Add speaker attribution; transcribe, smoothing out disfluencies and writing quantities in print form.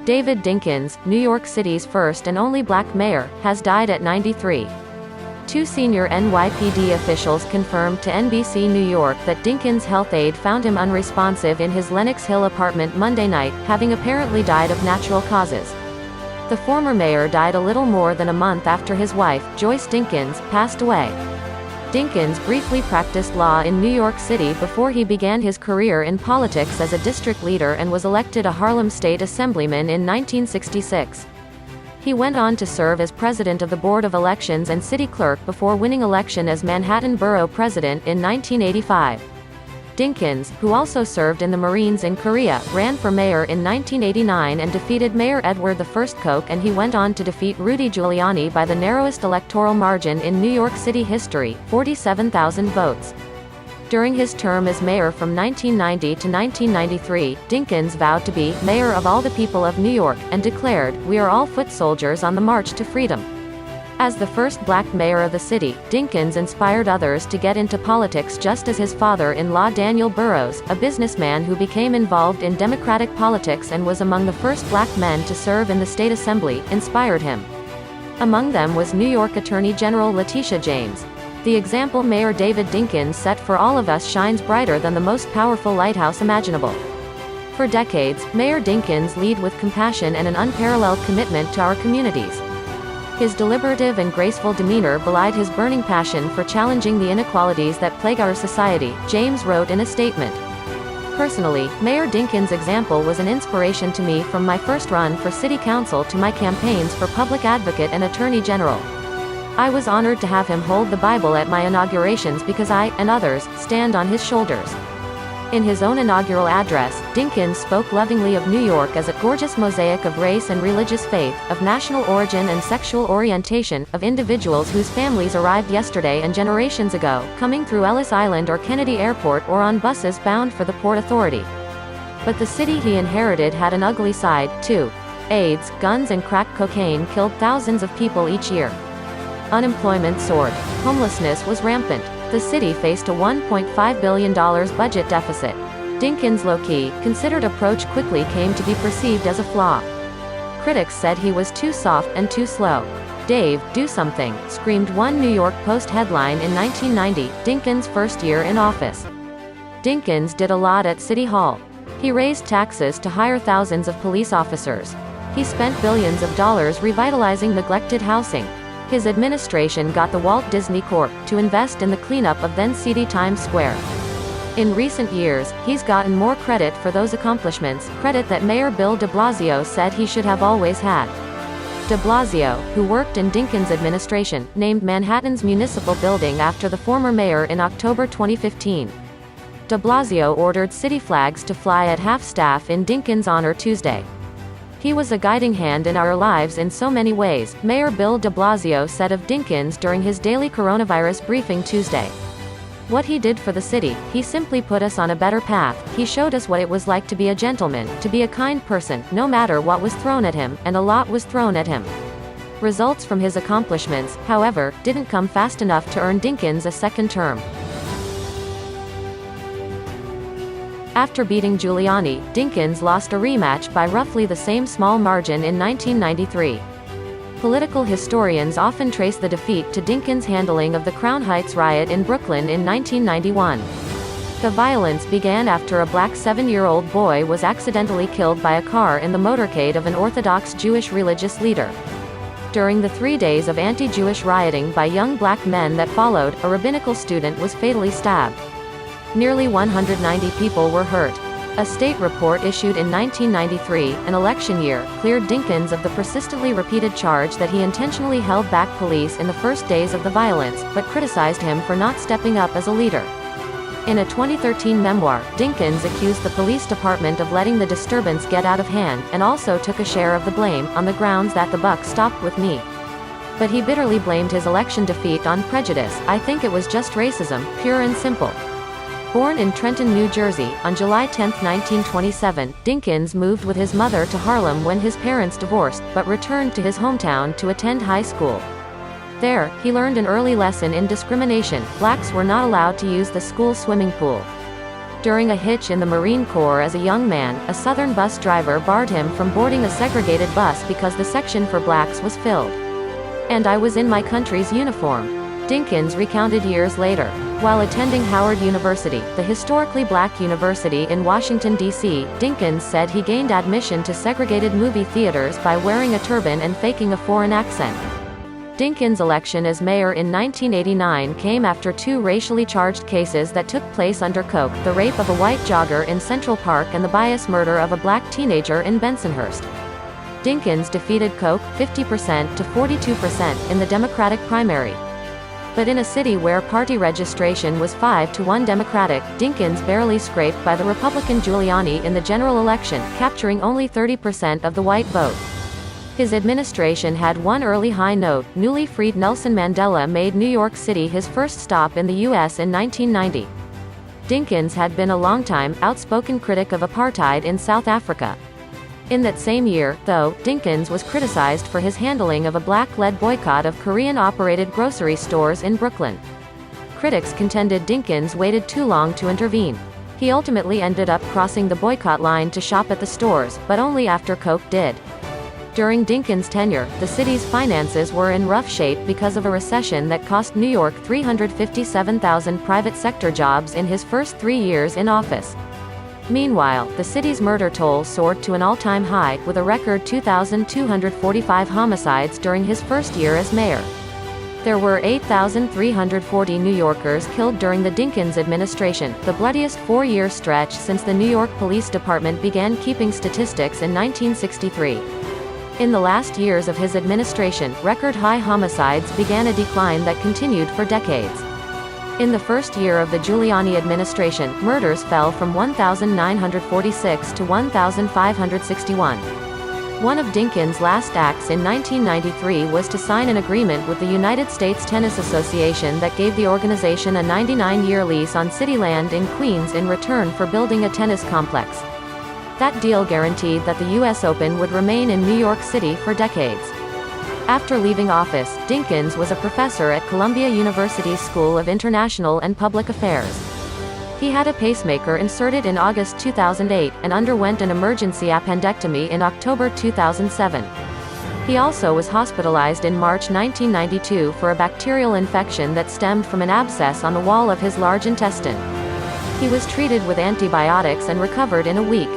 Speaker 1: David Dinkins, New York City's first and only black mayor, has died at 93. Two senior NYPD officials confirmed to NBC New York that Dinkins' health aide found him unresponsive in his Lenox Hill apartment Monday night, having apparently died of natural causes. The former mayor died a little more than a month after his wife, Joyce Dinkins, passed away. Dinkins briefly practiced law in New York City before he began his career in politics as a district leader and was elected a Harlem State Assemblyman in 1966. He went on to serve as president of the Board of Elections and city clerk before winning election as Manhattan Borough President in 1985. Dinkins, who also served in the Marines in Korea, ran for mayor in 1989 and defeated Mayor Edward I. Koch, and he went on to defeat Rudy Giuliani by the narrowest electoral margin in New York City history, 47,000 votes. During his term as mayor from 1990 to 1993, Dinkins vowed to be mayor of all the people of New York, and declared, "We are all foot soldiers on the march to freedom." As the first black mayor of the city, Dinkins inspired others to get into politics just as his father-in-law Daniel Burroughs, a businessman who became involved in Democratic politics and was among the first black men to serve in the state assembly, inspired him. Among them was New York Attorney General Letitia James. The example Mayor David Dinkins set for all of us shines brighter than the most powerful lighthouse imaginable. For decades, Mayor Dinkins led with compassion and an unparalleled commitment to our communities. His deliberative and graceful demeanor belied his burning passion for challenging the inequalities that plague our society, James wrote in a statement. Personally, Mayor Dinkins' example was an inspiration to me from my first run for city council to my campaigns for public advocate and attorney general. I was honored to have him hold the Bible at my inaugurations because I, and others, stand on his shoulders. In his own inaugural address, Dinkins spoke lovingly of New York as a gorgeous mosaic of race and religious faith, of national origin and sexual orientation, of individuals whose families arrived yesterday and generations ago, coming through Ellis Island or Kennedy Airport or on buses bound for the Port Authority. But the city he inherited had an ugly side, too. AIDS, guns and crack cocaine killed thousands of people each year. Unemployment soared. Homelessness was rampant. The city faced a $1.5 billion budget deficit. Dinkins' low-key, considered approach quickly came to be perceived as a flaw. Critics said he was too soft and too slow. "Dave, do something," screamed one New York Post headline in 1990, Dinkins' first year in office. Dinkins did a lot at City Hall. He raised taxes to hire thousands of police officers. He spent billions of dollars revitalizing neglected housing. His administration got the Walt Disney Corp. to invest in the cleanup of then-seedy Times Square. In recent years, he's gotten more credit for those accomplishments, credit that Mayor Bill de Blasio said he should have always had. De Blasio, who worked in Dinkins' administration, named Manhattan's municipal building after the former mayor in October 2015. De Blasio ordered city flags to fly at half-staff in Dinkins' honor Tuesday. "He was a guiding hand in our lives in so many ways," Mayor Bill de Blasio said of Dinkins during his daily coronavirus briefing Tuesday. "What he did for the city, he simply put us on a better path. He showed us what it was like to be a gentleman, to be a kind person, no matter what was thrown at him, and a lot was thrown at him." Results from his accomplishments, however, didn't come fast enough to earn Dinkins a second term. After beating Giuliani, Dinkins lost a rematch by roughly the same small margin in 1993. Political historians often trace the defeat to Dinkins' handling of the Crown Heights riot in Brooklyn in 1991. The violence began after a black 7-year-old boy was accidentally killed by a car in the motorcade of an Orthodox Jewish religious leader. During the 3 days of anti-Jewish rioting by young black men that followed, a rabbinical student was fatally stabbed. Nearly 190 people were hurt. A state report issued in 1993, an election year, cleared Dinkins of the persistently repeated charge that he intentionally held back police in the first days of the violence, but criticized him for not stepping up as a leader. In a 2013 memoir, Dinkins accused the police department of letting the disturbance get out of hand, and also took a share of the blame, on the grounds that the buck stopped with me. But he bitterly blamed his election defeat on prejudice. "I think it was just racism, pure and simple." Born in Trenton, New Jersey, on July 10, 1927, Dinkins moved with his mother to Harlem when his parents divorced, but returned to his hometown to attend high school. There, he learned an early lesson in discrimination. Blacks were not allowed to use the school swimming pool. During a hitch in the Marine Corps as a young man, a Southern bus driver barred him from boarding a segregated bus because the section for blacks was filled. And I was in my country's uniform. Dinkins recounted years later. While attending Howard University, the historically black university in Washington, D.C., Dinkins said he gained admission to segregated movie theaters by wearing a turban and faking a foreign accent. Dinkins' election as mayor in 1989 came after two racially charged cases that took place under Coke: the rape of a white jogger in Central Park and the bias murder of a black teenager in Bensonhurst. Dinkins defeated Coke 50% to 42% in the Democratic primary. But in a city where party registration was 5-1 Democratic, Dinkins barely scraped by the Republican Giuliani in the general election, capturing only 30% of the white vote. His administration had one early high note. Newly freed Nelson Mandela made New York City his first stop in the U.S. in 1990. Dinkins had been a longtime, outspoken critic of apartheid in South Africa. In that same year, though, Dinkins was criticized for his handling of a black-led boycott of Korean-operated grocery stores in Brooklyn. Critics contended Dinkins waited too long to intervene. He ultimately ended up crossing the boycott line to shop at the stores, but only after Coke did. During Dinkins' tenure, the city's finances were in rough shape because of a recession that cost New York 357,000 private sector jobs in his first 3 years in office. Meanwhile, the city's murder toll soared to an all-time high, with a record 2,245 homicides during his first year as mayor. There were 8,340 New Yorkers killed during the Dinkins administration, the bloodiest 4-year stretch since the New York Police Department began keeping statistics in 1963. In the last years of his administration, record-high homicides began a decline that continued for decades. In the first year of the Giuliani administration, murders fell from 1,946 to 1,561. One of Dinkins' last acts in 1993 was to sign an agreement with the United States Tennis Association that gave the organization a 99-year lease on city land in Queens in return for building a tennis complex. That deal guaranteed that the U.S. Open would remain in New York City for decades. After leaving office, Dinkins was a professor at Columbia University's School of International and Public Affairs. He had a pacemaker inserted in August 2008, and underwent an emergency appendectomy in October 2007. He also was hospitalized in March 1992 for a bacterial infection that stemmed from an abscess on the wall of his large intestine. He was treated with antibiotics and recovered in a week.